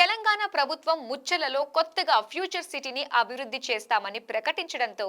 తెలంగాణ ప్రభుత్వం ముచ్చెలలో కొత్తగా ఫ్యూచర్ సిటీని అభివృద్ధి చేస్తామని ప్రకటించడంతో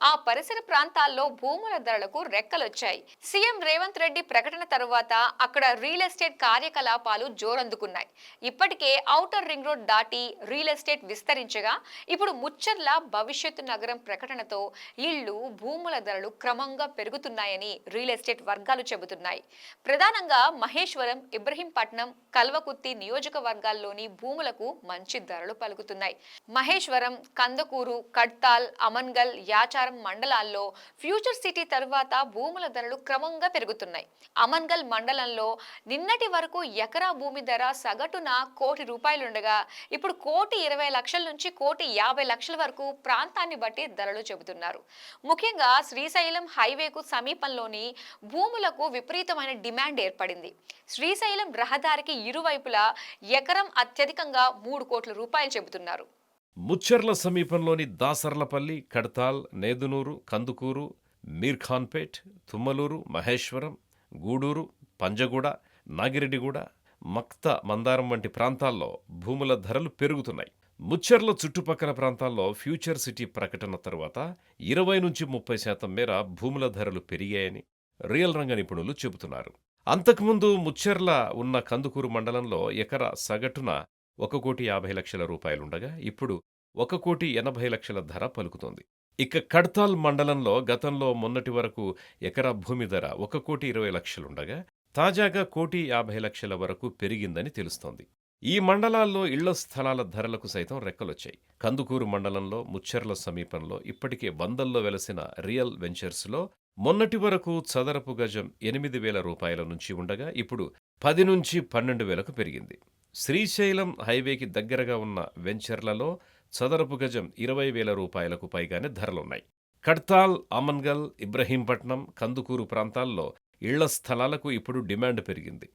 ఆ పరిసర ప్రాంతాల్లో భూముల ధరలకు రెక్కలొచ్చాయి. సీఎం రేవంత్ రెడ్డి ప్రకటన తరువాత అక్కడ రియల్ ఎస్టేట్ కార్యకలాపాలు జోరందుకున్నాయి. ఇప్పటికే ఔటర్ రింగ్ రోడ్ దాటి రియల్ ఎస్టేట్ విస్తరించగా ఇప్పుడు ముచ్చర్ల భవిష్యత్తు నగరం ప్రకటనతో ఇళ్లు భూముల ధరలు క్రమంగా పెరుగుతున్నాయని రియల్ ఎస్టేట్ వర్గాలు చెబుతున్నాయి. ప్రధానంగా మహేశ్వరం, ఇబ్రహీంపట్నం, కల్వకుర్తి నియోజకవర్గాల్లోని భూములకు మంచి ధరలు పలుకుతున్నాయి. మహేశ్వరం, కందకూరు, కడ్తాల్, అమన్గల్, యాచారం మండలాల్లో ఫ్యూచర్ సిటీ తరువాత భూముల ధరలు క్రమంగా పెరుగుతున్నాయి. అమన్గల్ మండలంలో నిన్నటి వరకు ఎకరా భూమి ధర సగటున ₹1,00,00,000 ఇప్పుడు ₹1,20,00,000 నుంచి ₹1,50,00,000 వరకు ప్రాంతాన్ని బట్టి ధరలు చెబుతున్నారు. ముఖ్యంగా శ్రీశైలం హైవేకు సమీపంలోని భూములకు విపరీతమైన డిమాండ్ ఏర్పడింది. శ్రీశైలం రహదారికి ఇరువైపులా ఎకరం అత్యధికంగా ₹3,00,00,000 చెబుతున్నారు. ముచ్చెర్ల సమీపంలోని దాసర్లపల్లి, కడ్తాల్, నేదునూరు, కందుకూరు, మీర్ఖాన్పేట్, తుమ్మలూరు, మహేశ్వరం, గూడూరు, పంజగూడ, నాగిరెడ్డిగూడ, మక్త, మందారం వంటి ప్రాంతాల్లో భూముల ధరలు పెరుగుతున్నాయి. ముచ్చెర్ల చుట్టుపక్కల ప్రాంతాల్లో ఫ్యూచర్ సిటీ ప్రకటన తరువాత 20-30% మేర భూముల ధరలు పెరిగాయని రియల్ రంగ నిపుణులు చెబుతున్నారు. అంతకుముందు ముచ్చెర్ల ఉన్న కందుకూరు మండలంలో ఎకరా సగటున ₹1,50,00,000 ఇప్పుడు ₹1,80,00,000 ధర పలుకుతోంది. ఇక కడ్తాల్ మండలంలో గతంలో మొన్నటి వరకు ఎకరా భూమి ధర ₹1,20,00,000 తాజాగా ₹1,50,00,000 వరకు పెరిగిందని తెలుస్తోంది. ఈ మండలాల్లో ఇళ్ల స్థలాల ధరలకు సైతం రెక్కలొచ్చాయి. కందుకూరు మండలంలో ముచ్చెర్ల సమీపంలో ఇప్పటికే వందల్లో వెలసిన రియల్ వెంచర్స్లో మొన్నటి వరకు చదరపు గజం ₹8,000 నుంచి ఉండగా ఇప్పుడు 10,000-12,000కు పెరిగింది. శ్రీశైలం హైవేకి దగ్గరగా ఉన్న వెంచర్లలో చదరపు గజం ₹20,000కు పైగానే ధరలున్నాయి. కడ్తాల్, అమన్గల్, ఇబ్రహీంపట్నం, కందుకూరు ప్రాంతాల్లో ఇళ్ల స్థలాలకు ఇప్పుడు డిమాండ్ పెరిగింది.